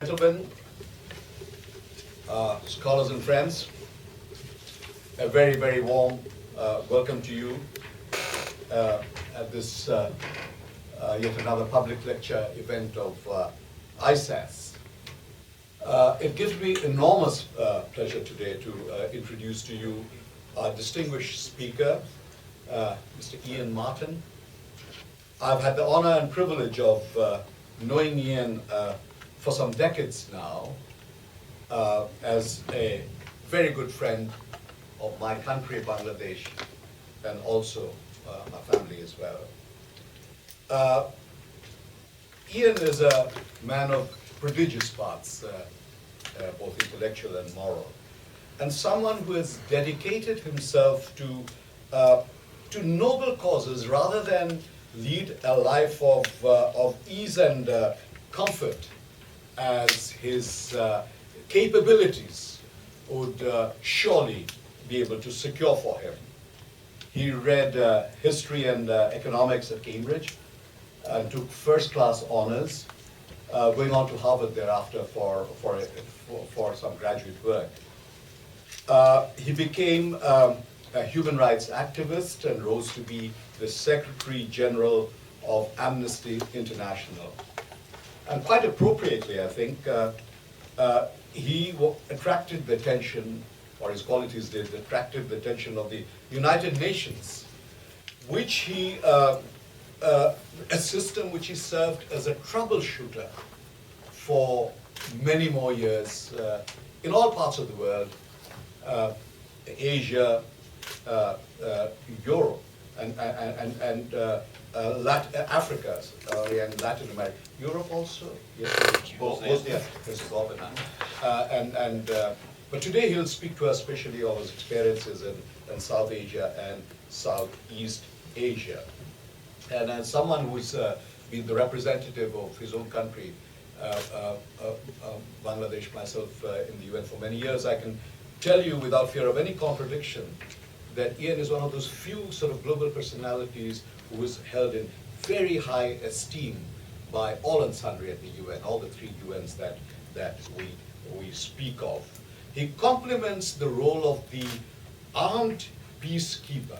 Gentlemen, scholars and friends, a very, very warm welcome to you at this yet another public lecture event of ISAS. It gives me enormous pleasure today to introduce to you our distinguished speaker, Mr. Ian Martin. I've had the honor and privilege of knowing Ian for some decades now, as a very good friend of my country, Bangladesh, and also my family as well. Ian is a man of prodigious parts, both intellectual and moral, and someone who has dedicated himself to noble causes rather than lead a life of ease and comfort, as his capabilities would surely be able to secure for him. He read history and economics at Cambridge and took first-class honors, going on to Harvard thereafter for some graduate work. He became a human rights activist and rose to be the Secretary General of Amnesty International. And quite appropriately, I think, he attracted the attention, or his qualities did, attracted the attention of the United Nations, which he, a system which he served as a troubleshooter for many more years in all parts of the world, Asia, Europe, and Africa, and Latin America, Europe also. Yes, but today he'll speak to us especially of his experiences in South Asia and Southeast Asia. And as someone who's been the representative of his own country, Bangladesh, myself in the UN for many years, I can tell you without fear of any contradiction that Ian is one of those few sort of global personalities who is held in very high esteem by all and sundry at the UN, all the three UNs that we speak of. He complements the role of the armed peacekeeper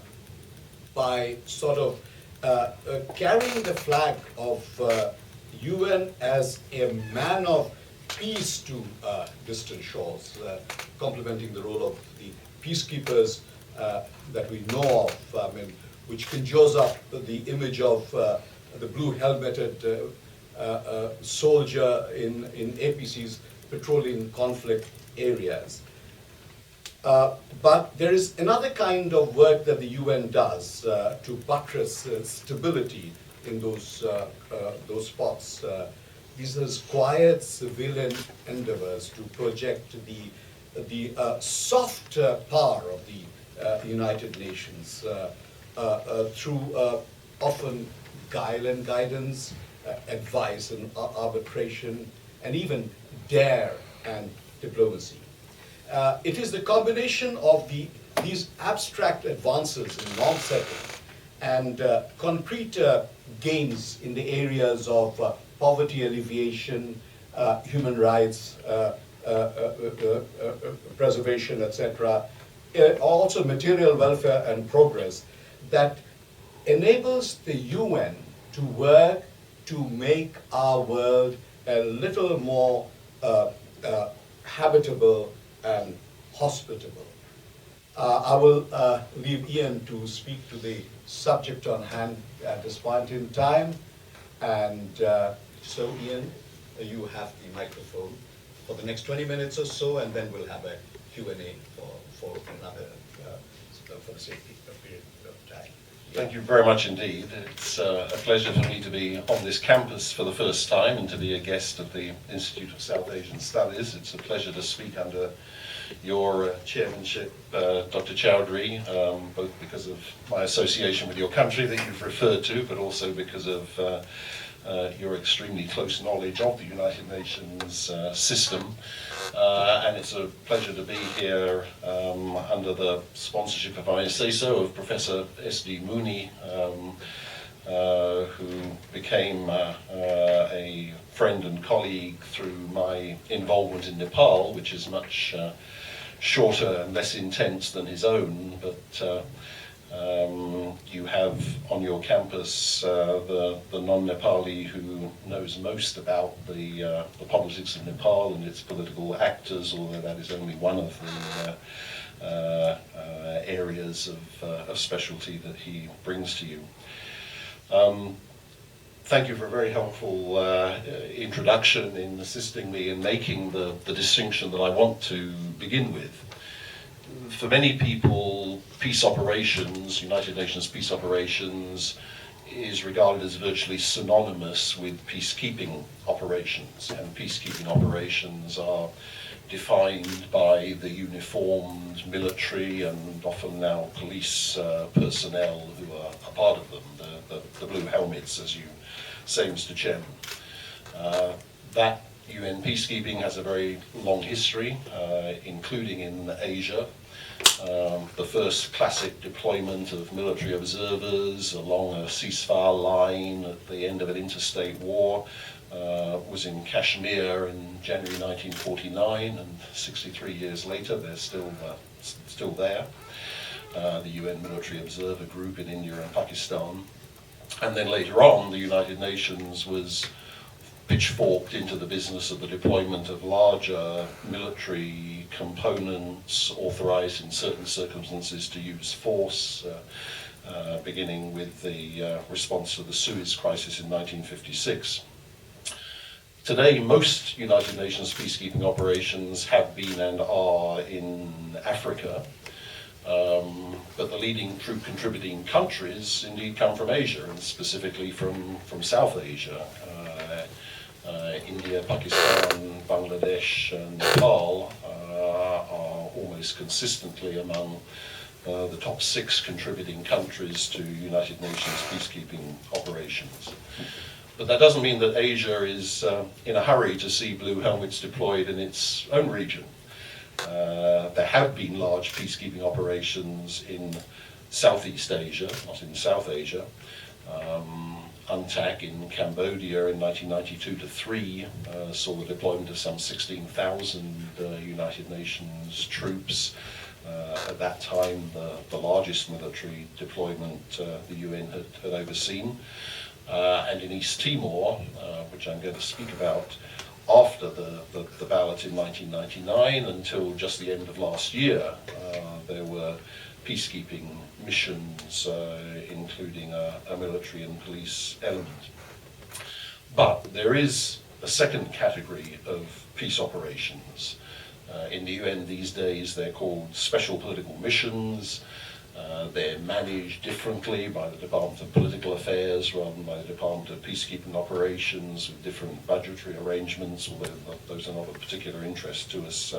by sort of carrying the flag of UN as a man of peace to distant shores, complementing the role of the peacekeepers that we know of, which conjures up the image of the blue helmeted soldier in APCs patrolling conflict areas. But there is another kind of work that the UN does to buttress stability in those spots. These are quiet civilian endeavors to project the soft power of the United Nations through often guile and guidance, advice and arbitration, and even dare and diplomacy. It is the combination of these abstract advances in norm setting and concrete gains in the areas of poverty alleviation, human rights, preservation, etc., also material welfare and progress, that enables the UN to work to make our world a little more habitable and hospitable. I will leave Ian to speak to the subject on hand at this point in time. And so, Ian, you have the microphone for the next 20 minutes or so, and then we'll have a Q&A for another, for the same period of time. Thank you very much indeed. It's a pleasure for me to be on this campus for the first time and to be a guest of the Institute of South Asian Studies. It's a pleasure to speak under your chairmanship, Dr. Chowdhury, both because of my association with your country that you've referred to, but also because of your extremely close knowledge of the United Nations system. And it's a pleasure to be here under the sponsorship, if I may say so, of Professor S.D. Mooney, who became a friend and colleague through my involvement in Nepal, which is much shorter and less intense than his own, but you have on your campus the non-Nepali who knows most about the politics of Nepal and its political actors, although that is only one of the areas of specialty that he brings to you. Thank you for a very helpful introduction in assisting me in making the distinction that I want to begin with. For many people, peace operations, United Nations peace operations, is regarded as virtually synonymous with peacekeeping operations, and peacekeeping operations are defined by the uniformed military and often now police personnel who are a part of them, the blue helmets, as you say, Mr. Chairman. That UN peacekeeping has a very long history, including in Asia. The first classic deployment of military observers along a ceasefire line at the end of an interstate war was in Kashmir in January 1949, and 63 years later they're still there. The UN Military Observer Group in India and Pakistan. And then later on, the United Nations was pitchforked into the business of the deployment of larger military components authorized in certain circumstances to use force, beginning with the response to the Suez Crisis in 1956. Today, most United Nations peacekeeping operations have been and are in Africa, but the leading troop contributing countries indeed come from Asia, and specifically from South Asia. India, Pakistan, Bangladesh, and Nepal are almost consistently among the top 6 contributing countries to United Nations peacekeeping operations. But that doesn't mean that Asia is in a hurry to see blue helmets deployed in its own region. There have been large peacekeeping operations in Southeast Asia, not in South Asia. UNTAC in Cambodia in 1992-3 saw the deployment of some 16,000 United Nations troops. At that time, the largest military deployment the UN had overseen. And in East Timor, which I'm going to speak about, after the ballot in 1999 until just the end of last year, there were peacekeeping missions, including a military and police element. But there is a second category of peace operations. In the UN these days, they're called special political missions. They're managed differently by the Department of Political Affairs rather than by the Department of Peacekeeping Operations, with different budgetary arrangements, although those are not of particular interest to us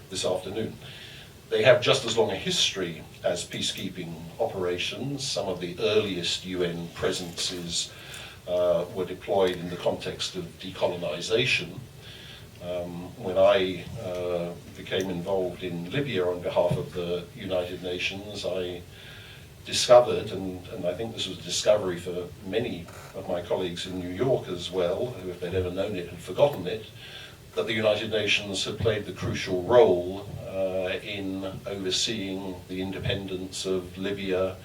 this afternoon. They have just as long a history as peacekeeping operations. Some of the earliest UN presences were deployed in the context of decolonization. When I became involved in Libya on behalf of the United Nations, I discovered, and I think this was a discovery for many of my colleagues in New York as well, who, if they'd ever known it, had forgotten it, that the United Nations had played the crucial role in overseeing the independence of Libya,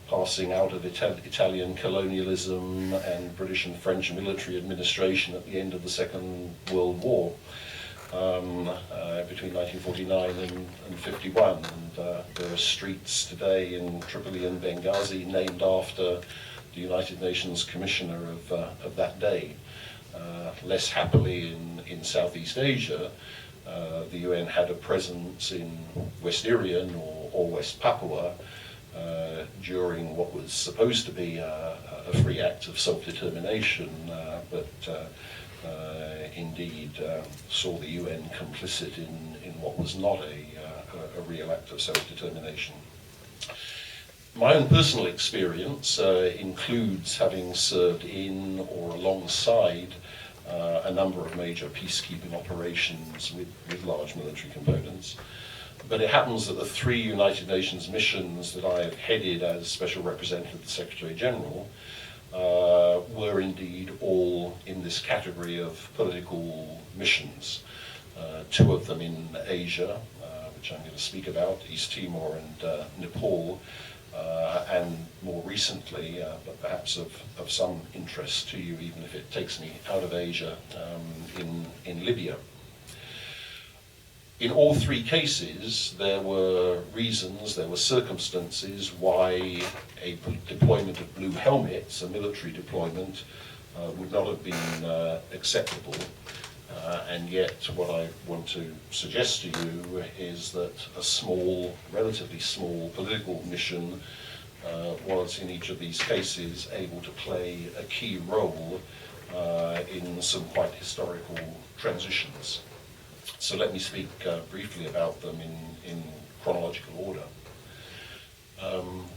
passing out of Italian colonialism and British and French military administration at the end of the Second World War, between 1949 and 51. And there are streets today in Tripoli and Benghazi named after the United Nations Commissioner of that day. Less happily in Southeast Asia, the UN had a presence in West Irian or West Papua during what was supposed to be a free act of self-determination, but indeed saw the UN complicit in what was not a real act of self-determination. My own personal experience includes having served in or alongside a number of major peacekeeping operations with large military components. But it happens that the 3 United Nations missions that I have headed as Special Representative of the Secretary General were indeed all in this category of political missions. Two of them in Asia, which I'm going to speak about, East Timor and Nepal, and more recently, but perhaps of some interest to you, even if it takes me out of Asia, in Libya. In all three cases, there were reasons, there were circumstances why a deployment of blue helmets, a military deployment, would not have been acceptable. And yet, what I want to suggest to you is that a small, relatively small political mission was, in each of these cases, able to play a key role in some quite historical transitions. So let me speak briefly about them in chronological order.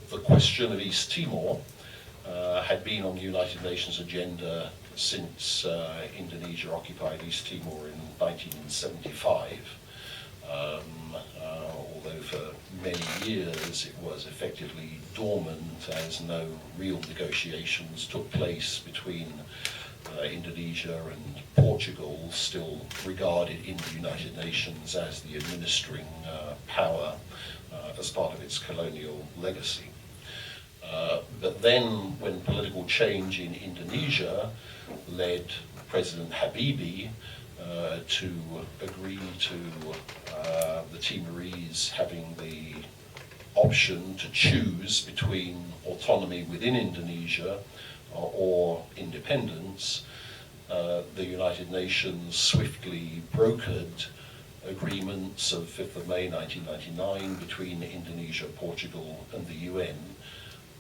The question of East Timor had been on the United Nations agenda since Indonesia occupied East Timor in 1975, although for many years it was effectively dormant as no real negotiations took place between Indonesia and Portugal, still regarded in the United Nations as the administering power as part of its colonial legacy. But then, when political change in Indonesia led President Habibie to agree to the Timorese having the option to choose between autonomy within Indonesia or independence, the United Nations swiftly brokered agreements of 5th of May 1999 between Indonesia, Portugal and the UN,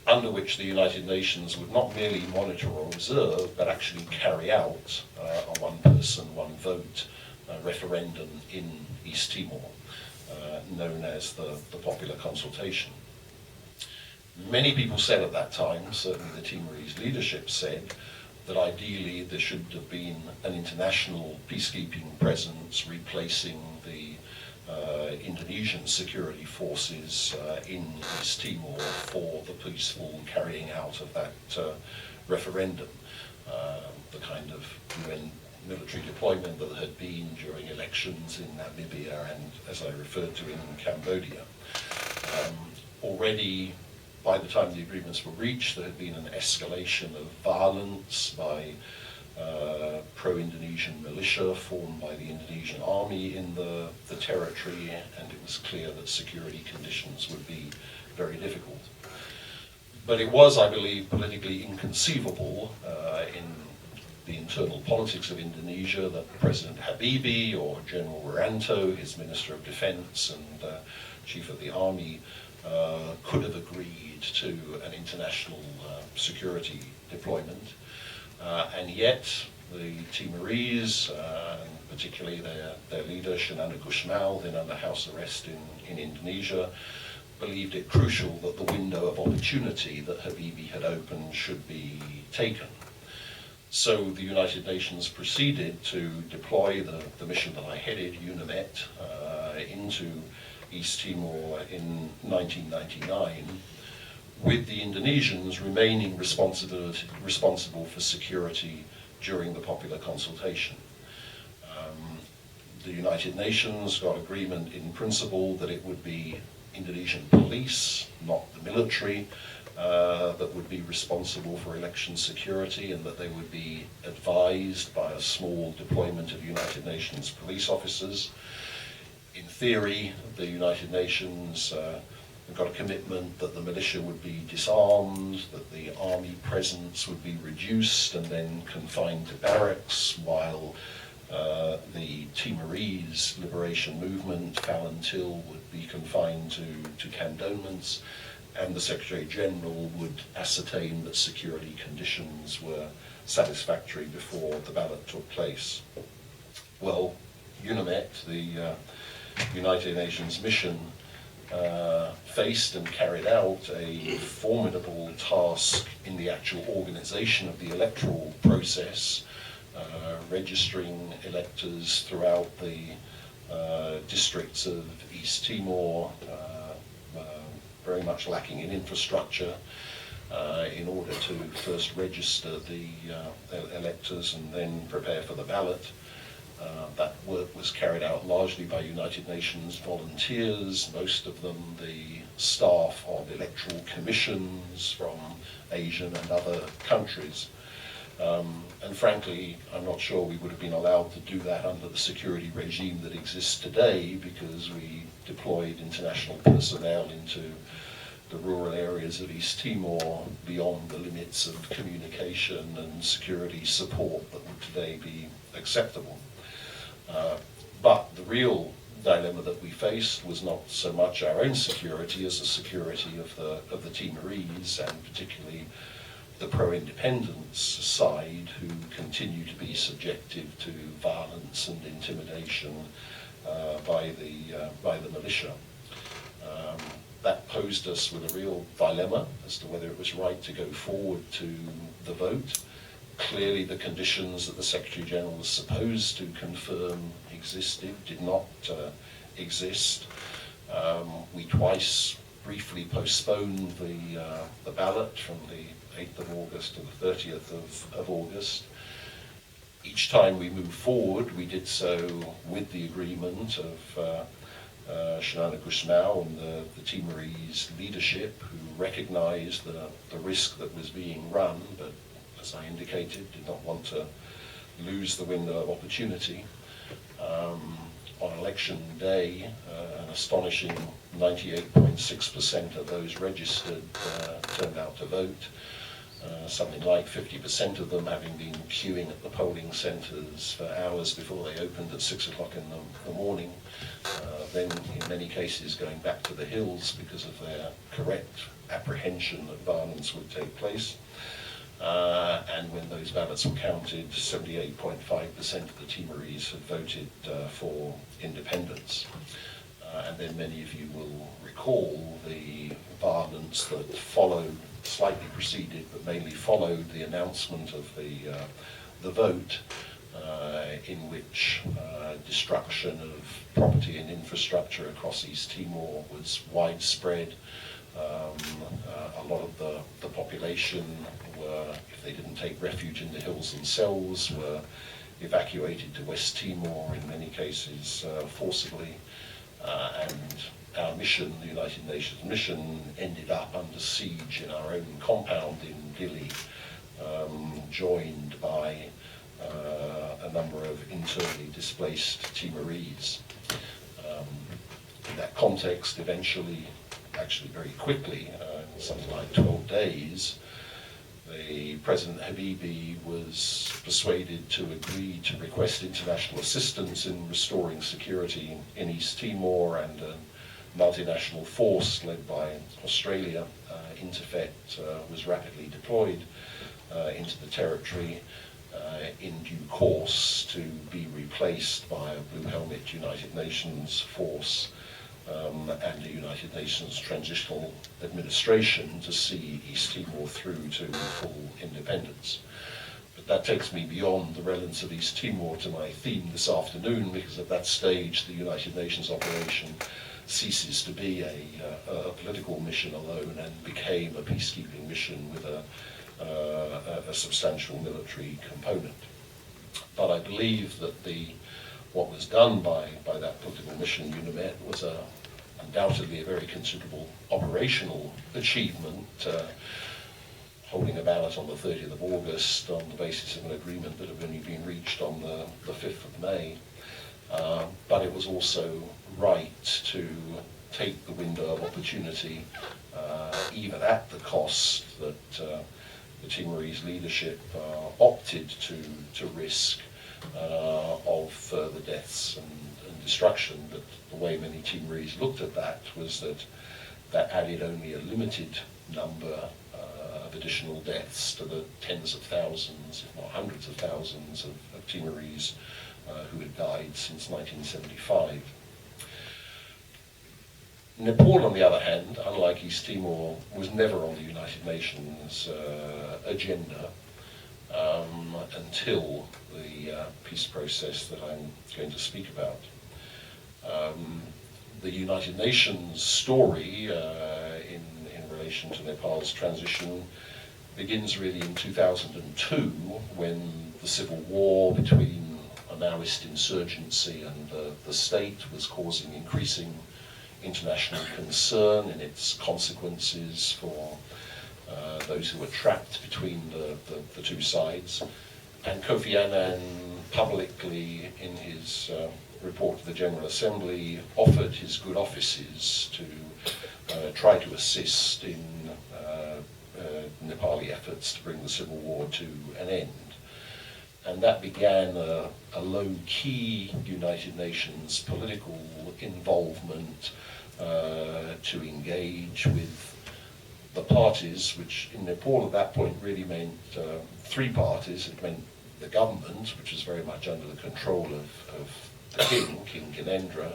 under which the United Nations would not merely monitor or observe, but actually carry out a one-person, one-vote referendum in East Timor, known as the popular consultation. Many people said at that time, certainly the Timorese leadership said, that ideally there should have been an international peacekeeping presence replacing the Indonesian security forces in East Timor for the peaceful carrying out of that referendum, the kind of UN military deployment that had been during elections in Namibia and, as I referred to, in Cambodia. Already, by the time the agreements were reached, there had been an escalation of violence by pro-Indonesian militia formed by the Indonesian army in the territory, and it was clear that security conditions would be very difficult. But it was, I believe, politically inconceivable in the internal politics of Indonesia that President Habibie or General Wiranto, his Minister of Defense and Chief of the Army, could have agreed to an international security deployment. And yet, the Timorese, and particularly their leader, Shenana Gusmao, then under house arrest in Indonesia, believed it crucial that the window of opportunity that Habibie had opened should be taken. So the United Nations proceeded to deploy the mission that I headed, UNIMET, into East Timor in 1999, with the Indonesians remaining responsible for security during the popular consultation. The United Nations got agreement in principle that it would be Indonesian police, not the military, that would be responsible for election security, and that they would be advised by a small deployment of United Nations police officers. In theory, the United Nations got a commitment that the militia would be disarmed, that the army presence would be reduced and then confined to barracks, while the Timorese liberation movement, Falentil, would be confined to cantonments, and the Secretary General would ascertain that security conditions were satisfactory before the ballot took place. Well, UNIMET, the United Nations mission, faced and carried out a formidable task in the actual organization of the electoral process, registering electors throughout the districts of East Timor, very much lacking in infrastructure, in order to first register the electors and then prepare for the ballot. That work was carried out largely by United Nations volunteers, most of them the staff of electoral commissions from Asian and other countries. And frankly, I'm not sure we would have been allowed to do that under the security regime that exists today, because we deployed international personnel into the rural areas of East Timor beyond the limits of communication and security support that would today be acceptable. But the real dilemma that we faced was not so much our own security as the security of the Timorese, and particularly the pro-independence side, who continue to be subjected to violence and intimidation by the militia. That posed us with a real dilemma as to whether it was right to go forward to the vote. Clearly the conditions that the Secretary General was supposed to confirm existed did not exist. We twice briefly postponed the ballot from the 8th of August to the 30th of August. Each time we moved forward, we did so with the agreement of Shanana Gusmao and the Timorese leadership, who recognized the risk that was being run, but as I indicated, did not want to lose the window of opportunity. On election day, an astonishing 98.6% of those registered turned out to vote. Something like 50% of them having been queuing at the polling centres for hours before they opened at 6 o'clock in the morning, then in many cases going back to the hills because of their correct apprehension that violence would take place. And when those ballots were counted, 78.5% of the Timorese had voted for independence. And then many of you will recall the violence that followed, slightly preceded, but mainly followed the announcement of the vote, in which destruction of property and infrastructure across East Timor was widespread. A lot of the population were, if they didn't take refuge in the hills themselves, were evacuated to West Timor, in many cases forcibly. And our mission, the United Nations mission, ended up under siege in our own compound in Dili, joined by a number of internally displaced Timorese. In that context, eventually, actually very quickly, something like 12 days, the President Habibie was persuaded to agree to request international assistance in restoring security in East Timor, and a multinational force led by Australia, Interfet, was rapidly deployed into the territory in due course to be replaced by a Blue Helmet United Nations force and the United Nations Transitional Administration to see East Timor through to full independence. But that takes me beyond the relevance of East Timor to my theme this afternoon, because at that stage the United Nations operation ceases to be a political mission alone and became a peacekeeping mission with a substantial military component. But I believe that what was done by that political mission, UNIMED, was undoubtedly a very considerable operational achievement, holding a ballot on the 30th of August on the basis of an agreement that had only been reached on the 5th of May. But it was also right to take the window of opportunity, even at the cost that the Timorese leadership opted to risk of further deaths and destruction. But the way many Timorese looked at that was that added only a limited number of additional deaths to the tens of thousands, if not hundreds of thousands of Timorese who had died since 1975. Nepal, on the other hand, unlike East Timor, was never on the United Nations agenda until the peace process that I'm going to speak about. The United Nations story in relation relation to Nepal's transition begins really in 2002, when the civil war between a Maoist insurgency and the state was causing increasing international concern in its consequences for those who were trapped between the two sides. And Kofi Annan publicly, in his report to the General Assembly, offered his good offices to try to assist in Nepali efforts to bring the civil war to an end. And that began a low-key United Nations political involvement to engage with the parties, which in Nepal at that point really meant three parties. It meant the government, which was very much under the control of the king, King Gyanendra,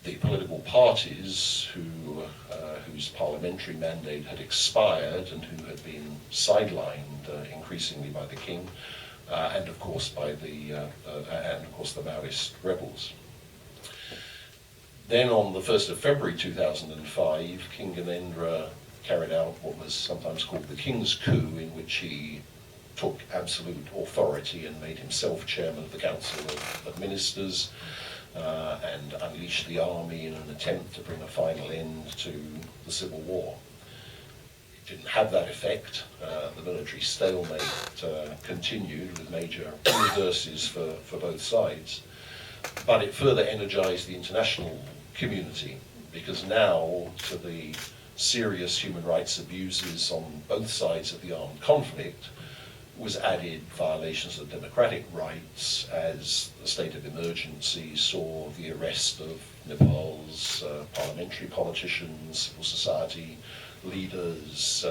the political parties whose parliamentary mandate had expired and who had been sidelined increasingly by the king, and of course the Maoist rebels. Then on the 1st of February 2005, King Gyanendra carried out what was sometimes called the King's Coup, in which he took absolute authority and made himself chairman of the Council of Ministers, and unleashed the army in an attempt to bring a final end to the civil war. It didn't have that effect. The military stalemate continued with major reverses for both sides. But it further energized the international community, because now, to the serious human rights abuses on both sides of the armed conflict, was added violations of democratic rights, as the state of emergency saw the arrest of Nepal's parliamentary politicians, civil society leaders,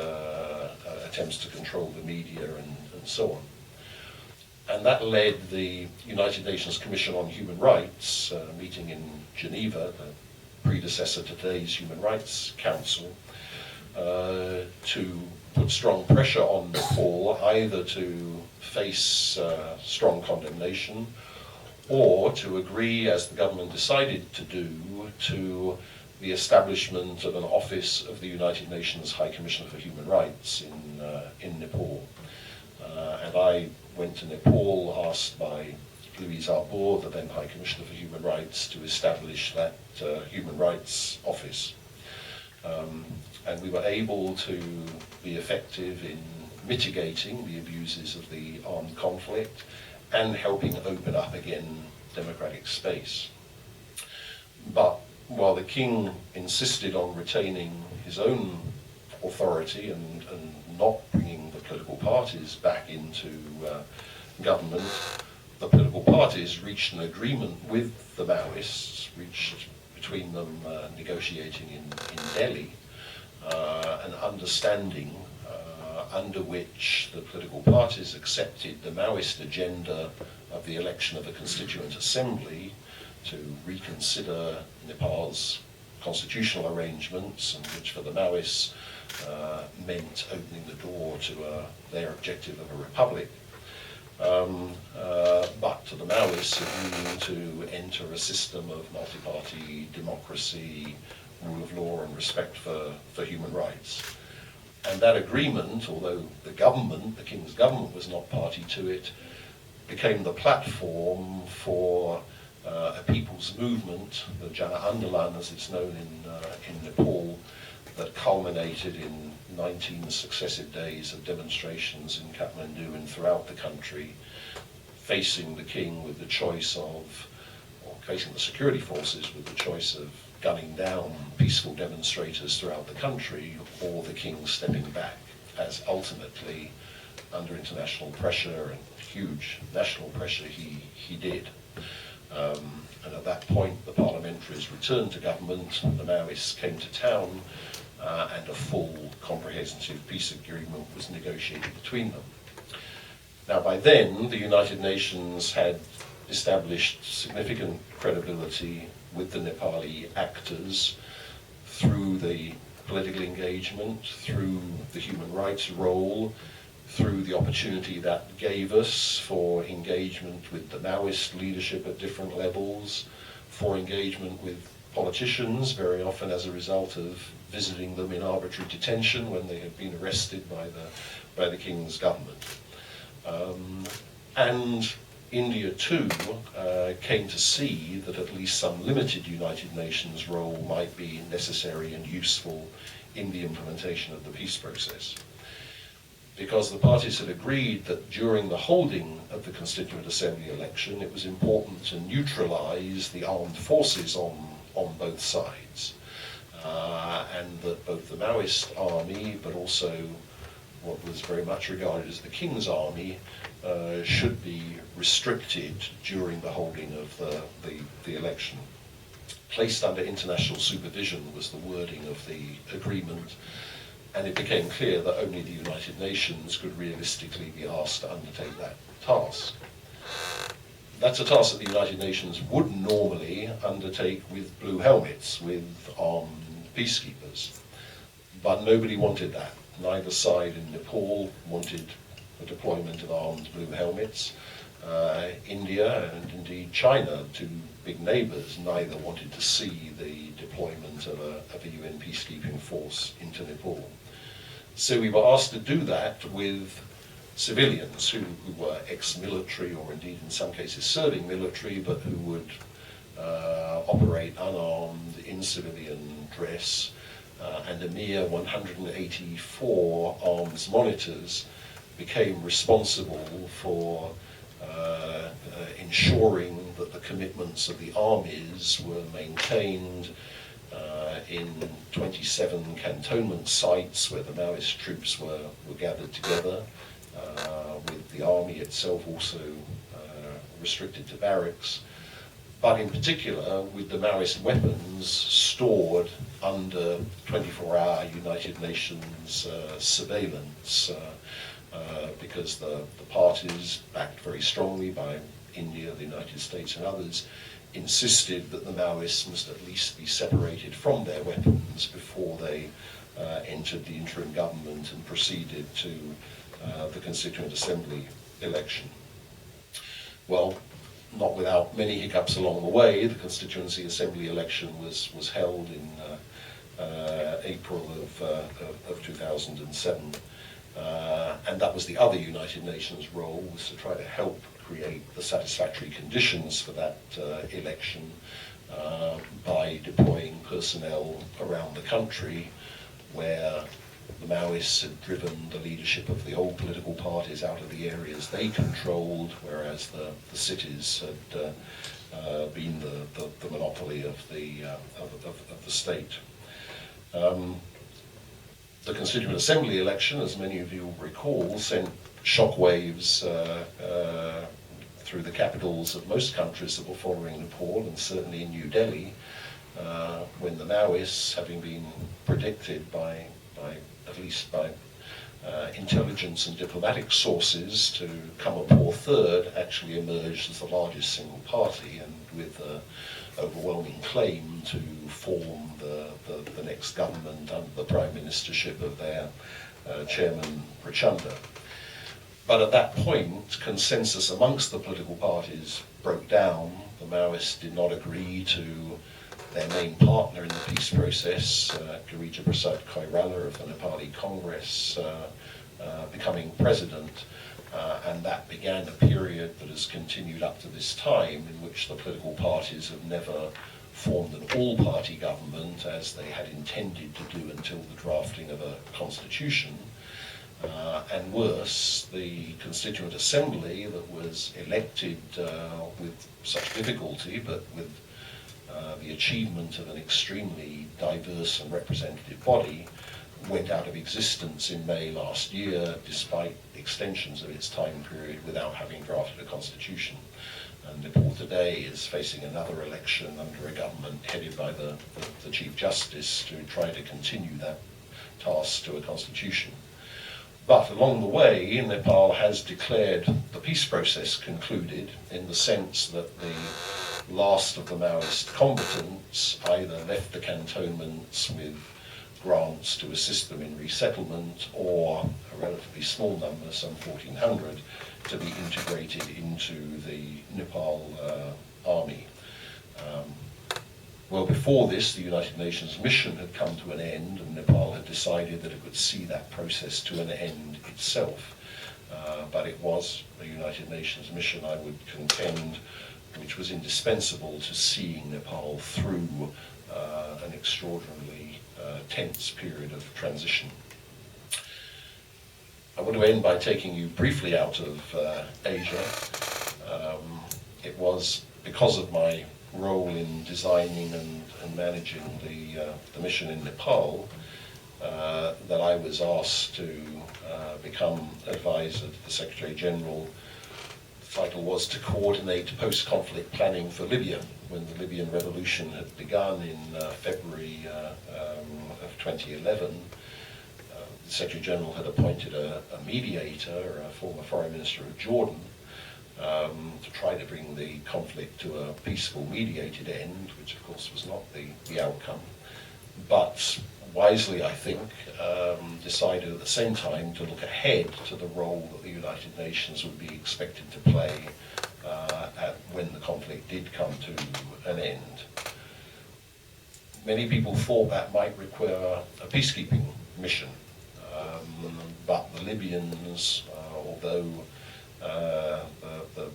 attempts to control the media, and so on. And that led the United Nations Commission on Human Rights, meeting in Geneva, the predecessor to today's Human Rights Council, to put strong pressure on Nepal, either to face strong condemnation or to agree, as the government decided to do, to the establishment of an office of the United Nations High Commissioner for Human Rights in Nepal. And I went to Nepal, asked by Louise Arbour, the then High Commissioner for Human Rights, to establish that human rights office. And we were able to be effective in mitigating the abuses of the armed conflict and helping open up again democratic space. But while the king insisted on retaining his own authority and not bringing the political parties back into government, the political parties reached an agreement with the Maoists, reached between them negotiating in Delhi, an understanding under which the political parties accepted the Maoist agenda of the election of a constituent assembly to reconsider Nepal's constitutional arrangements, and which for the Maoists meant opening the door to their objective of a republic. But to the Maoists it meant to enter a system of multi-party democracy, rule of law, and respect for human rights. And that agreement, although the government, the king's government, was not party to it, became the platform for a people's movement, the Jana Andolan as it's known in Nepal, that culminated in 19 successive days of demonstrations in Kathmandu and throughout the country, facing the king with the choice of, or facing the security forces with the choice of gunning down peaceful demonstrators throughout the country, or the king stepping back, as ultimately, under international pressure and huge national pressure, he did. And at that point, the parliamentaries returned to government, the Maoists came to town, and a full, comprehensive peace agreement was negotiated between them. Now, by then, the United Nations had established significant credibility with the Nepali actors through the political engagement, through the human rights role, through the opportunity that gave us for engagement with the Maoist leadership at different levels, for engagement with politicians, very often as a result of visiting them in arbitrary detention when they had been arrested by the king's government. And India too came to see that at least some limited United Nations role might be necessary and useful in the implementation of the peace process. Because the parties had agreed that during the holding of the Constituent Assembly election, it was important to neutralize the armed forces on both sides. And that both the Maoist army, but also what was very much regarded as the King's army, should be restricted during the holding of the election. Placed under international supervision was the wording of the agreement, and it became clear that only the United Nations could realistically be asked to undertake that task. That's a task that the United Nations would normally undertake with blue helmets, with armed peacekeepers. But nobody wanted that. Neither side in Nepal wanted the deployment of armed blue helmets. India and indeed China, two big neighbours, neither wanted to see the deployment of a UN peacekeeping force into Nepal. So we were asked to do that with civilians who were ex-military or indeed in some cases serving military, but who would operate unarmed in civilian dress, and a mere 184 arms monitors became responsible for ensuring that the commitments of the armies were maintained in 27 cantonment sites where the Maoist troops were gathered together, with the army itself also restricted to barracks, but in particular with the Maoist weapons stored under 24-hour United Nations surveillance, because the parties, backed very strongly by India, the United States and others, insisted that the Maoists must at least be separated from their weapons before they entered the interim government and proceeded to the Constituent Assembly election. Well, not without many hiccups along the way, the Constituency Assembly election was held in April of 2007. And that was the other United Nations role, was to try to help create the satisfactory conditions for that election by deploying personnel around the country where the Maoists had driven the leadership of the old political parties out of the areas they controlled, whereas the cities had been the monopoly of the state. The Constituent Assembly election, as many of you will recall, sent shockwaves through the capitals of most countries that were following Nepal, and certainly in New Delhi, when the Maoists, having been predicted by at least by intelligence and diplomatic sources to come a poor third, actually emerged as the largest single party and with overwhelming claim to form the next government under the prime ministership of their chairman Prachanda. But at that point, consensus amongst the political parties broke down. The Maoists did not agree to their main partner in the peace process, Girija Prasad Koirala of the Nepali Congress, becoming president, and that began a period that has continued up to this time, in which the political parties have never formed an all-party government as they had intended to do until the drafting of a constitution. And worse, the Constituent Assembly that was elected with such difficulty, but with the achievement of an extremely diverse and representative body, went out of existence in May last year, despite extensions of its time period, without having drafted a constitution. And Nepal today is facing another election under a government headed by the Chief Justice to try to continue that task to a constitution. But along the way, Nepal has declared the peace process concluded, in the sense that the last of the Maoist combatants either left the cantonments with grants to assist them in resettlement, or a relatively small number, some 1,400, to be integrated into the Nepal army. Well, before this, the United Nations mission had come to an end, and Nepal had decided that it would see that process to an end itself. But it was a United Nations mission, I would contend, which was indispensable to seeing Nepal through an extraordinarily tense period of transition. I want to end by taking you briefly out of Asia. It was because of my role in designing and managing the mission in Nepal that I was asked to become advisor to the Secretary General. The title was to coordinate post-conflict planning for Libya when the Libyan revolution had begun in February of 2011. The Secretary General had appointed a mediator, a former Foreign Minister of Jordan, to try to bring the conflict to a peaceful, mediated end, which of course was not the outcome, but wisely, I think, decided at the same time to look ahead to the role that the United Nations would be expected to play when the conflict did come to an end. Many people thought that might require a peacekeeping mission, but the Libyans, although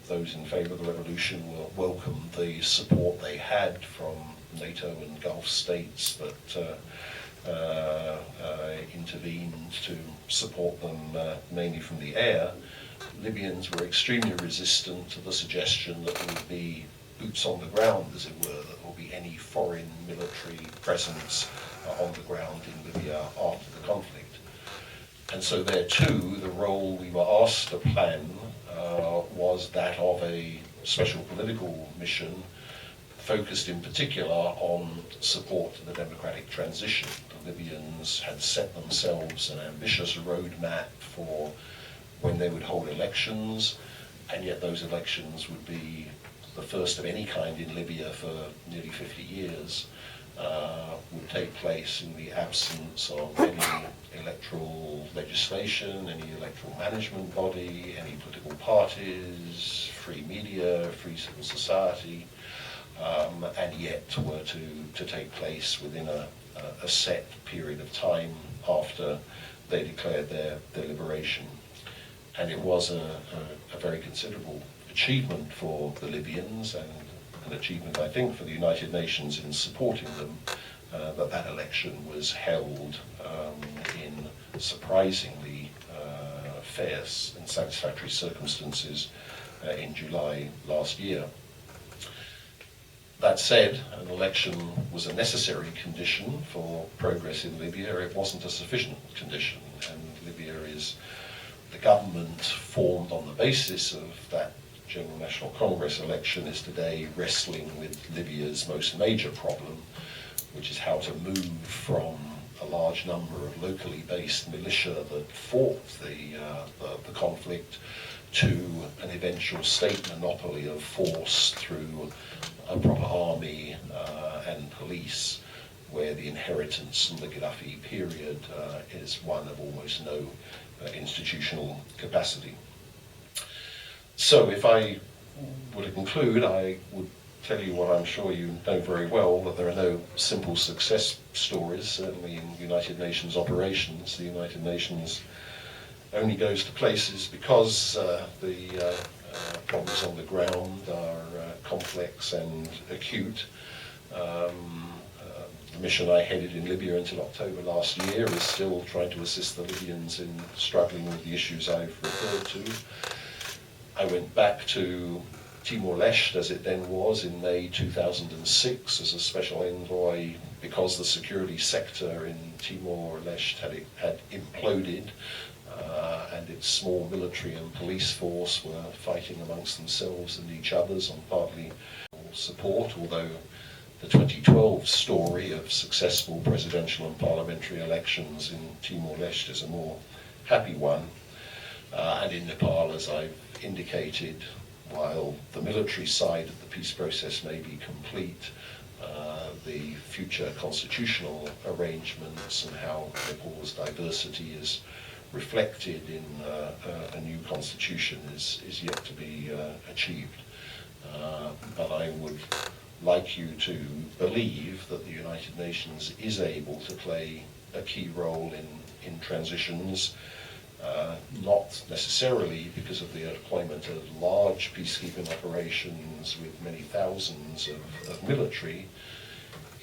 those in favour of the revolution welcomed the support they had from NATO and Gulf states that intervened to support them mainly from the air. Libyans were extremely resistant to the suggestion that there would be boots on the ground, as it were, that there will be any foreign military presence on the ground in Libya after the conflict. And so there too, the role we were asked to plan was that of a special political mission focused in particular on support to the democratic transition. The Libyans had set themselves an ambitious roadmap for when they would hold elections, and yet those elections would be the first of any kind in Libya for nearly 50 years, would take place in the absence of any electoral legislation, any electoral management body, any political parties, free media, free civil society, and yet were to take place within a set period of time after they declared their liberation. And it was a very considerable achievement for the Libyans, and an achievement, I think, for the United Nations in supporting them, that election was held in surprisingly fair and satisfactory circumstances in July last year. That said, an election was a necessary condition for progress in Libya. It wasn't a sufficient condition, and Libya is the government formed on the basis of that General National Congress election is today wrestling with Libya's most major problem, which is how to move from a large number of locally based militia that fought the conflict to an eventual state monopoly of force through a proper army and police, where the inheritance from the Gaddafi period is one of almost no institutional capacity. So if I were to conclude, I would tell you what I'm sure you know very well, that there are no simple success stories, certainly in United Nations operations. The United Nations only goes to places because the problems on the ground are complex and acute. The mission I headed in Libya until October last year is still trying to assist the Libyans in struggling with the issues I've referred to. I went back to Timor-Leste, as it then was, in May 2006 as a special envoy because the security sector in Timor-Leste had imploded, and its small military and police force were fighting amongst themselves and each others on partly support, although the 2012 story of successful presidential and parliamentary elections in Timor-Leste is a more happy one. And in Nepal, as I've indicated, while the military side of the peace process may be complete, the future constitutional arrangements and how Nepal's diversity is reflected in a new constitution is yet to be achieved. But I would like you to believe that the United Nations is able to play a key role in transitions, not necessarily because of the deployment of large peacekeeping operations with many thousands of military.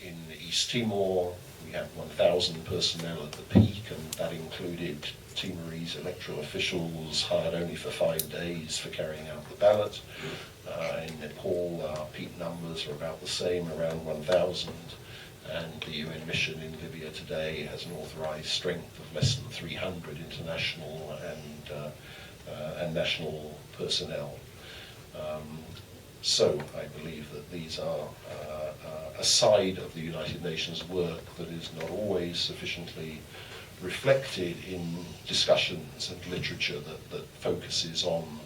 In East Timor, we had 1,000 personnel at the peak, and that included Timorese electoral officials hired only for 5 days for carrying out the ballot. In Nepal, our peak numbers are about the same, around 1,000. And the UN mission in Libya today has an authorized strength of less than 300 international and national personnel. So I believe that these are a side of the United Nations work that is not always sufficiently reflected in discussions and literature that focuses on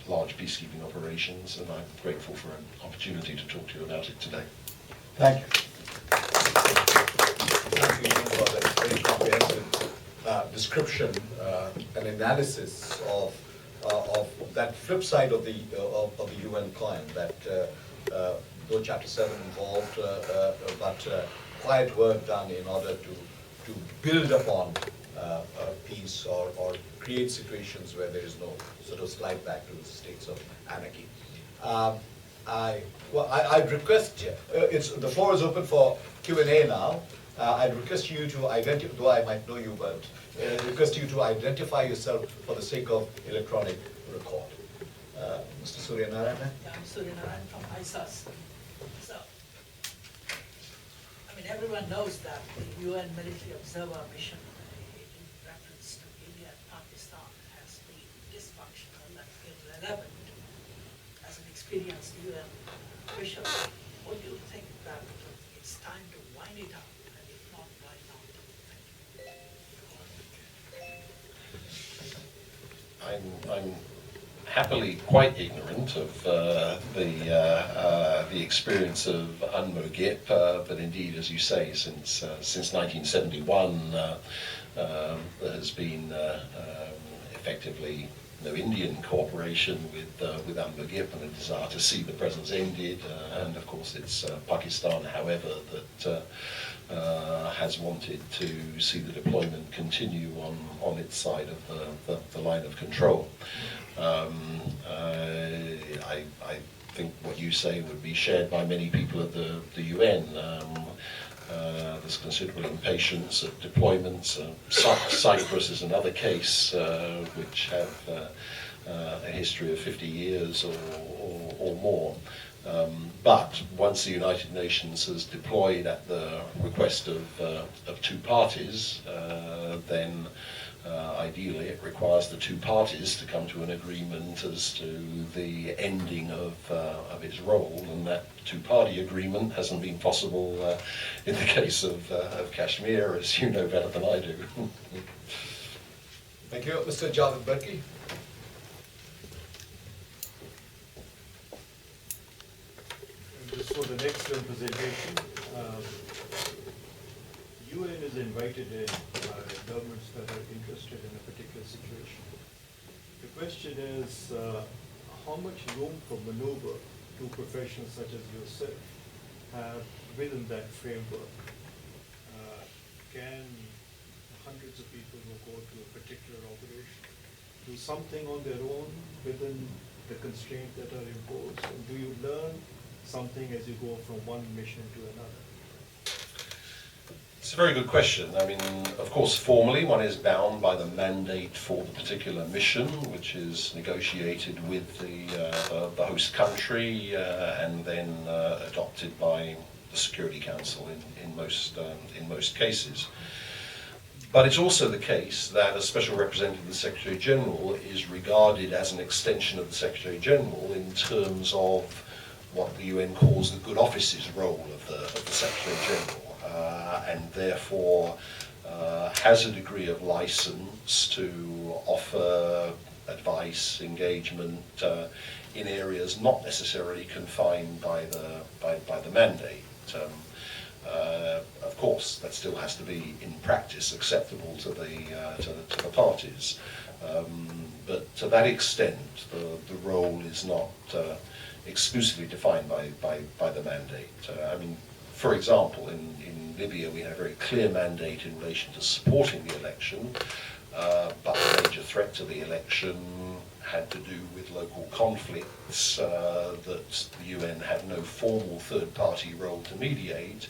large peacekeeping operations, and I'm grateful for an opportunity to talk to you about it today. Thank you. Thank you for that very comprehensive description and analysis of that flip side of the UN client, that though Chapter 7 involved, but quiet work done in order to build upon peace or create situations where there is no sort of slide back to states of anarchy. I'd request, the floor is open for Q&A now. I'd request you to identify, though I might know you, but request you to identify yourself for the sake of electronic record. Mr. Suryanarayan? Yeah, I'm Suryanarayan from ISAS. So, I mean, everyone knows that the UN military observer mission in reference to India and Pakistan has been dysfunctional and irrelevant. As an experienced UN official, what do you think that it's time to wind it up, and if not, why not? Thank you. I'm happily quite ignorant of the experience of UNMOGIP, but indeed, as you say, since 1971, there has been effectively no Indian cooperation with UNMOGIP and a desire to see the presence ended, and of course it's Pakistan, however, that has wanted to see the deployment continue on its side of the line of control. I think what you say would be shared by many people at the UN. There's considerable impatience at deployments. Cyprus is another case which have a history of 50 years or more. But once the United Nations has deployed at the request of two parties, then ideally it requires the two parties to come to an agreement as to the ending of its role, and that two-party agreement hasn't been possible in the case of Kashmir, as you know better than I do. Thank you. Mr. Javed Berkey. For the next presentation, UN is invited in governments that are interested in a particular situation. The question is, how much room for maneuver do professionals such as yourself have within that framework? Can hundreds of people who go to a particular operation do something on their own within the constraints that are imposed? And do you learn something as you go from one mission to another? It's a very good question. I mean, of course, formally one is bound by the mandate for the particular mission, which is negotiated with the host country and then adopted by the Security Council in most cases. But it's also the case that a special representative of the Secretary General is regarded as an extension of the Secretary General in terms of what the UN calls the good offices role of the Secretary General, and therefore has a degree of license to offer advice, engagement in areas not necessarily confined by the mandate. Of course, that still has to be in practice acceptable to the parties, but to that extent, the role is not exclusively defined by the mandate. I mean, for example, in Libya we had a very clear mandate in relation to supporting the election, but the major threat to the election had to do with local conflicts that the UN had no formal third-party role to mediate,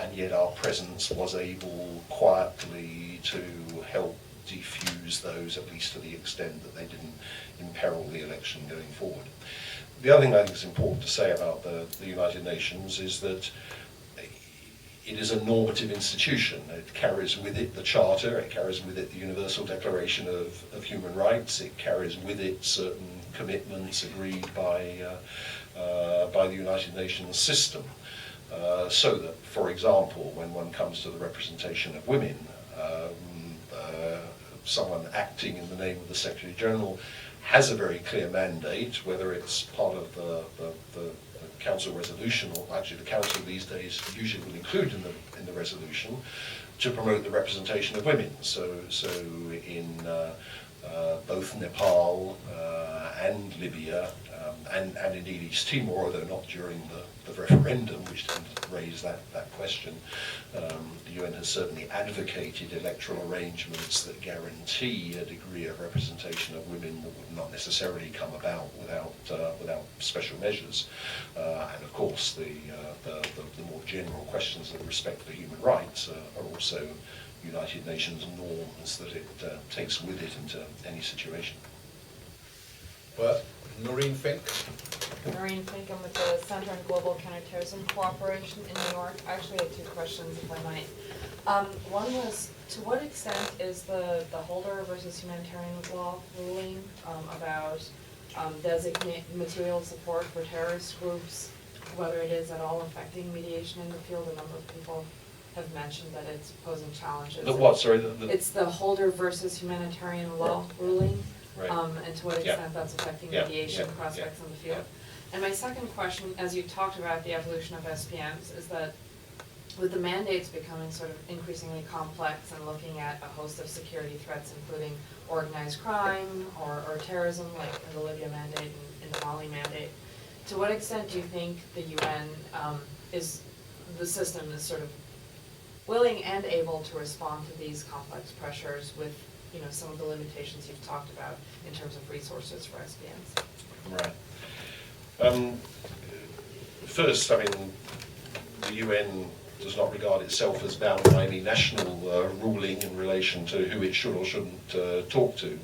and yet our presence was able quietly to help defuse those, at least to the extent that they didn't imperil the election going forward. The other thing I think is important to say about the United Nations is that it is a normative institution. It carries with it the Charter, it carries with it the Universal Declaration of Human Rights, it carries with it certain commitments agreed by the United Nations system. So that, for example, when one comes to the representation of women, someone acting in the name of the Secretary General has a very clear mandate, whether it's part of the Council resolution, or actually the Council these days usually will include in the resolution, to promote the representation of women. So in both Nepal and Libya, and indeed East Timor, although not during the referendum, which didn't raise that question, the UN has certainly advocated electoral arrangements that guarantee a degree of representation of women that would not necessarily come about without special measures. And of course, the more general questions of respect for human rights are also United Nations norms that it takes with it into any situation. Well, Noreen Fink. Noreen Fink, I'm with the Center on Global Counterterrorism Cooperation in New York. I actually had two questions, if I might. One was, to what extent is the Holder versus Humanitarian Law ruling about designated material support for terrorist groups, whether it is at all affecting mediation in the field? A number of people have mentioned that it's posing challenges. The what, sorry? It's the Holder versus Humanitarian Law ruling. Right. And to what extent that's affecting mediation prospects in the field. And my second question, as you talked about the evolution of SPMs, is that with the mandates becoming sort of increasingly complex and looking at a host of security threats, including organized crime or terrorism, like in the Libya mandate and in the Mali mandate, to what extent do you think the UN the system is sort of willing and able to respond to these complex pressures with some of the limitations you've talked about in terms of resources for SPMs? Right. First, I mean, the UN does not regard itself as bound by any national ruling in relation to who it should or shouldn't talk to.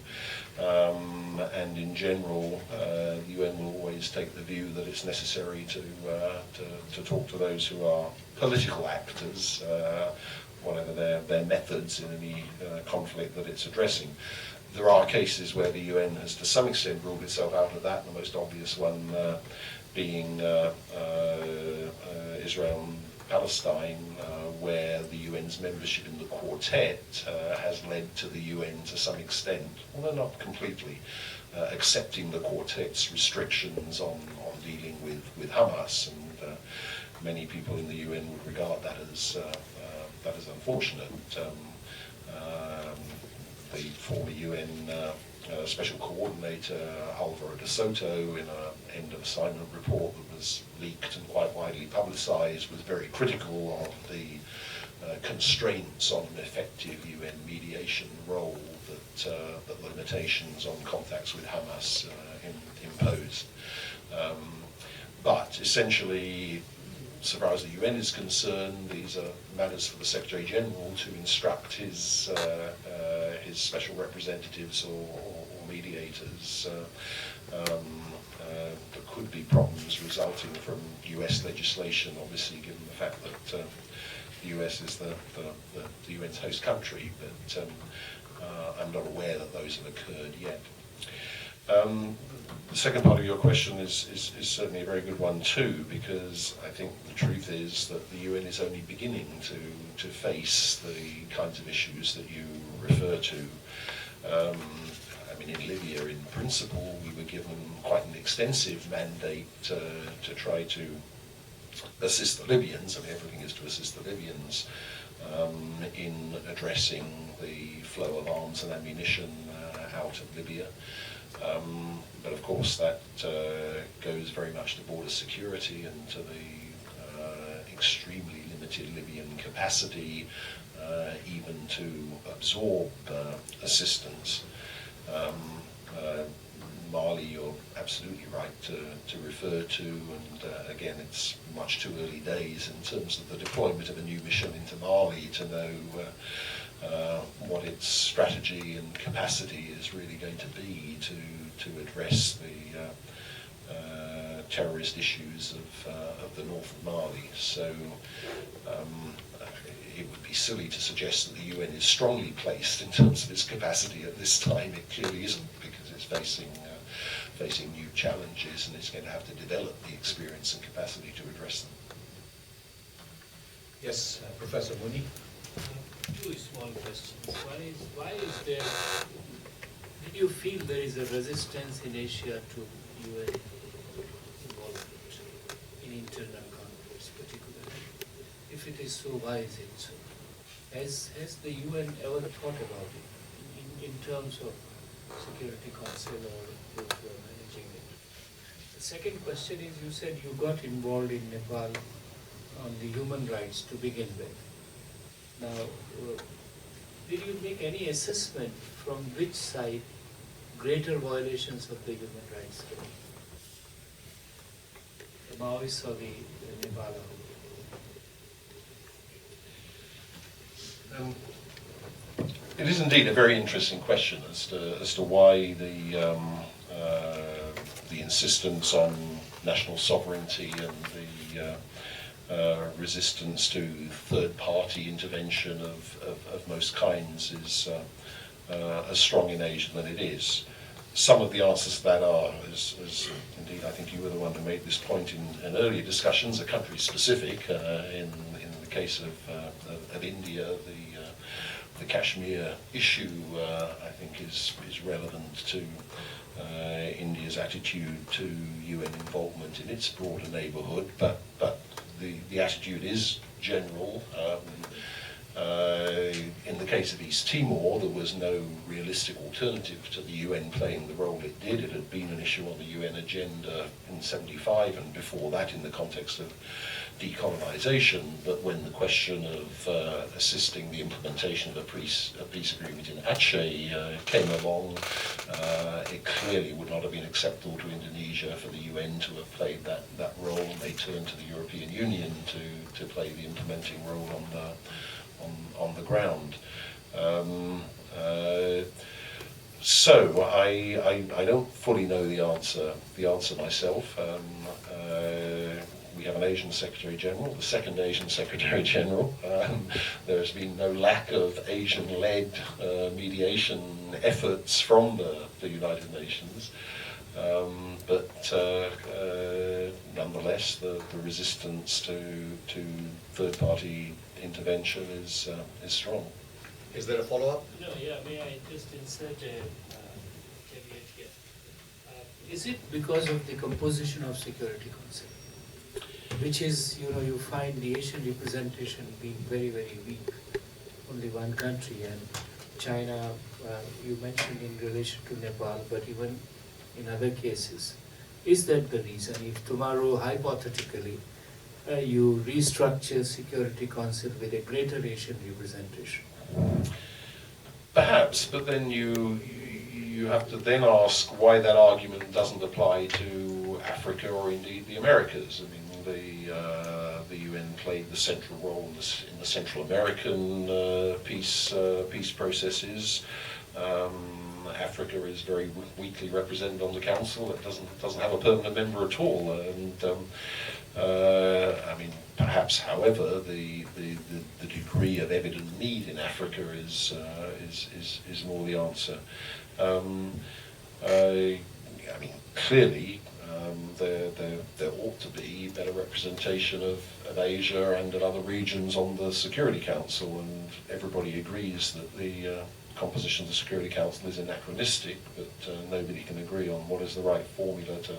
And in general, the UN will always take the view that it's necessary to talk to those who are political actors, whatever their methods in any conflict that it's addressing. There are cases where the UN has to some extent ruled itself out of that, the most obvious one being Israel and Palestine, where the UN's membership in the Quartet has led to the UN to some extent, although not completely, accepting the Quartet's restrictions on dealing with Hamas, and many people in the UN would regard that as unfortunate. The former UN Special Coordinator Alvaro de Soto, in an end of assignment report that was leaked and quite widely publicised, was very critical of the constraints on an effective UN mediation role that limitations on contacts with Hamas imposed. But essentially, so far as the UN is concerned, these are matters for the Secretary General to instruct his special representatives or mediators. There could be problems resulting from US legislation, obviously, given the fact that the US is the UN's host country, but I'm not aware that those have occurred yet. The second part of your question is certainly a very good one too, because I think the truth is that the UN is only beginning to face the kinds of issues that you refer to. I mean, in Libya, in principle, we were given quite an extensive mandate to try to assist the Libyans. I mean, everything is to assist the Libyans in addressing the flow of arms and ammunition out of Libya. But of course that goes very much to border security and to the extremely limited Libyan capacity even to absorb assistance. Mali, you're absolutely right to refer to, and again, it's much too early days in terms of the deployment of a new mission into Mali to know what its strategy and capacity is really going to be to address the terrorist issues of the north of Mali. So it would be silly to suggest that the UN is strongly placed in terms of its capacity at this time. It clearly isn't, because it's facing new challenges, and it's going to have to develop the experience and capacity to address them. Yes, Professor Muni. Two small questions. One is, why is there, did you feel there is a resistance in Asia to UN involvement in internal conflicts particularly? If it is so, why is it so? Has the UN ever thought about it in terms of Security Council or those who are managing it? The second question is, you said you got involved in Nepal on the human rights to begin with. Now, did you make any assessment from which side greater violations of the human rights came? The Maoists or the Nepal? It is indeed a very interesting question as to why the insistence on national sovereignty and the resistance to third-party intervention of most kinds is as strong in Asia than it is. Some of the answers to that are, as indeed I think you were the one who made this point in earlier discussions, are country-specific. In the case of India, the Kashmir issue, I think, is relevant to India's attitude to UN involvement in its broader neighbourhood, but the attitude is general. In the case of East Timor, there was no realistic alternative to the UN playing the role it did. It had been an issue on the UN agenda in '75 and before that in the context of decolonisation, but when the question of assisting the implementation of a peace agreement in Aceh came along, it clearly would not have been acceptable to Indonesia for the UN to have played that role, and they turned to the European Union to play the implementing role on the ground. So I don't fully know the answer myself. We have an Asian Secretary General, the second Asian Secretary General. There has been no lack of Asian-led mediation efforts from the United Nations, but nonetheless, the resistance to third-party intervention is strong. Is there a follow-up? No, yeah, may I just insert a caveat here? Is it because of the composition of Security Council, which is, you find the Asian representation being very, very weak, only one country, and China, you mentioned in relation to Nepal, but even in other cases. Is that the reason? If tomorrow, hypothetically, you restructure Security Council with a greater Asian representation? Perhaps, but then you have to then ask why that argument doesn't apply to Africa or indeed the Americas. I mean, the UN played the central role in the Central American peace processes. Africa is very weakly represented on the Council. It doesn't have a permanent member at all. And I mean, perhaps, however, the degree of evident need in Africa is more the answer. I mean, clearly, there ought to be better representation of Asia and of other regions on the Security Council, and everybody agrees that the composition of the Security Council is anachronistic, but nobody can agree on what is the right formula to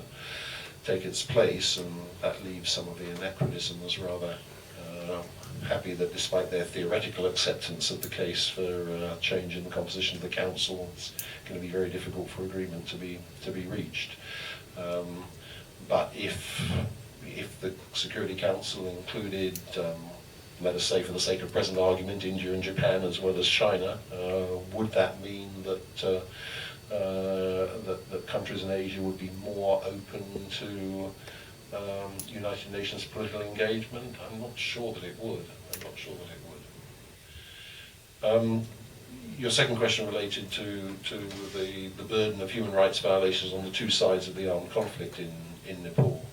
take its place, and that leaves some of the anachronisms rather happy that despite their theoretical acceptance of the case for change in the composition of the council, it's going to be very difficult for agreement to be reached. But if the Security Council included, let us say for the sake of present argument, India and Japan as well as China, would that mean that that countries in Asia would be more open to United Nations political engagement? I'm not sure that it would. Your second question related to the burden of human rights violations on the two sides of the armed conflict in Nepal.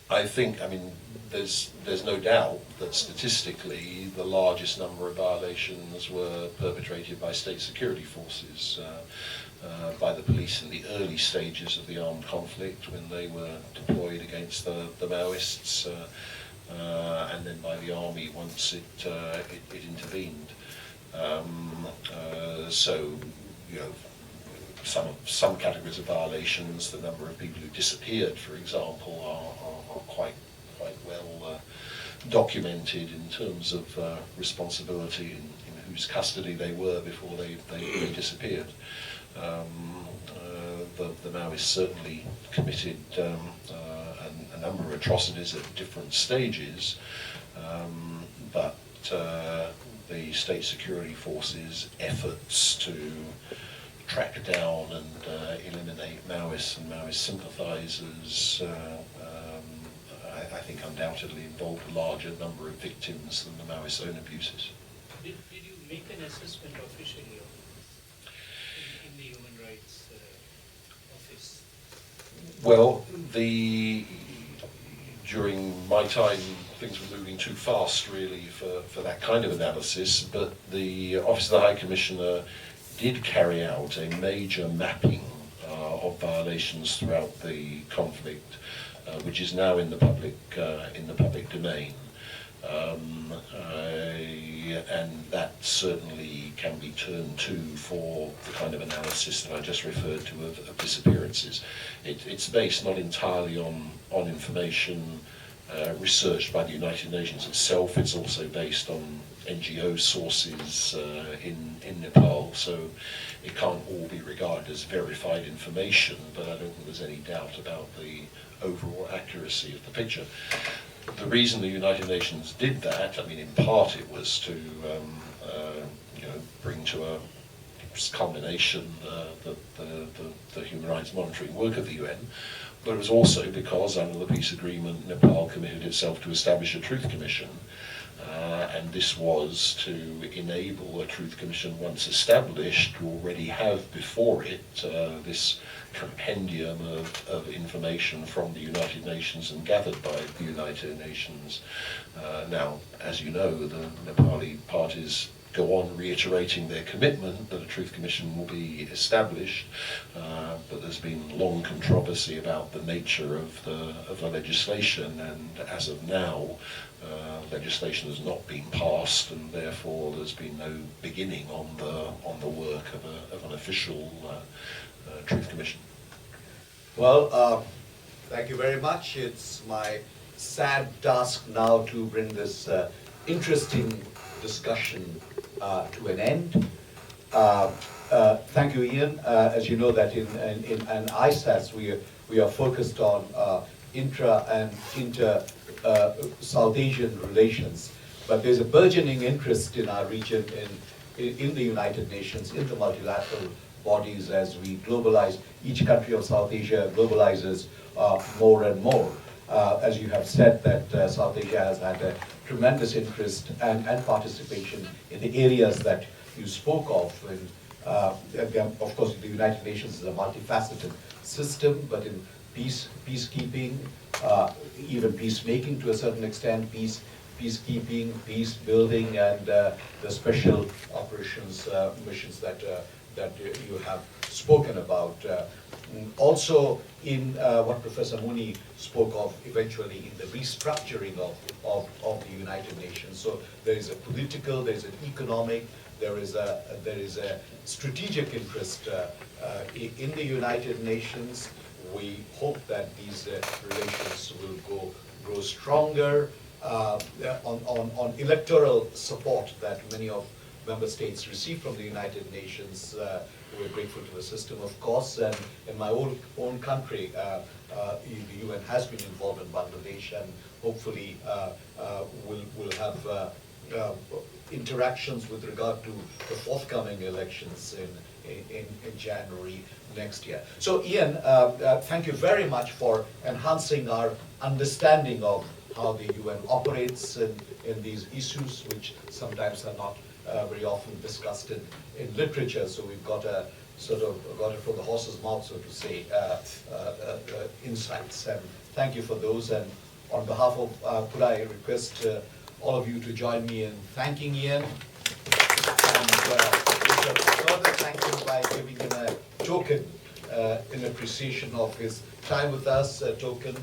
I mean, there's no doubt that statistically the largest number of violations were perpetrated by state security forces, by the police in the early stages of the armed conflict when they were deployed against the Maoists, and then by the army once it intervened. So, you know, some categories of violations, the number of people who disappeared, for example, are quite well documented in terms of responsibility in whose custody they were before they disappeared. The Maoists certainly committed a number of atrocities at different stages, but the state security forces' efforts to track down and eliminate Maoists and Maoist sympathizers, I think undoubtedly involved a larger number of victims than the Maoist own abuses. Did you make an assessment officially of this in the Human Rights Office? Well, during my time, things were moving too fast, really, for that kind of analysis, but the Office of the High Commissioner did carry out a major mapping of violations throughout the conflict, which is now in the public domain. And that certainly can be turned to for the kind of analysis that I just referred to of disappearances. It's based not entirely on information researched by the United Nations itself. It's also based on NGO sources in Nepal, so it can't all be regarded as verified information, but I don't think there's any doubt about the overall accuracy of the picture. The reason the United Nations did that, I mean, in part it was to bring to a culmination the human rights monitoring work of the UN, but it was also because under the peace agreement Nepal committed itself to establish a truth commission, and this was to enable a truth commission once established to already have before it this compendium of information from the United Nations and gathered by the United Nations. Now, as you know, the Nepali parties go on reiterating their commitment that a truth commission will be established, but there's been long controversy about the nature of the legislation, and as of now, legislation has not been passed, and therefore there's been no beginning on the work of an official truth commission. Well, thank you very much. It's my sad task now to bring this interesting discussion to an end. Thank you, Ian. As you know that in ISAS we are focused on intra and inter South Asian relations, but there's a burgeoning interest in our region in the United Nations, in the multilateral bodies as we globalize. Each country of South Asia globalizes more and more. As you have said, that South Asia has had a tremendous interest and participation in the areas that you spoke of. And again, of course, the United Nations is a multifaceted system, but in peacekeeping, even peacemaking to a certain extent, peacekeeping, peace building, and the special operations missions that you have spoken about. Also in what Professor Mooney spoke of eventually in the restructuring of the United Nations. So there is a political, there is an economic, there is a strategic interest in the United Nations. We hope that these relations will grow stronger, on electoral support that many of member states receive from the United Nations. We're grateful to the system, of course, and in my own country, the UN has been involved in Bangladesh, and hopefully we'll have interactions with regard to the forthcoming elections in January next year. So Ian, thank you very much for enhancing our understanding of how the UN operates in these issues, which sometimes are not very often discussed in literature. So we've got a sort of got it from the horse's mouth, so to say, insights. And thank you for those. And on behalf of, could I request all of you to join me in thanking Ian, and further thank him by giving him a token in appreciation of his time with us, a token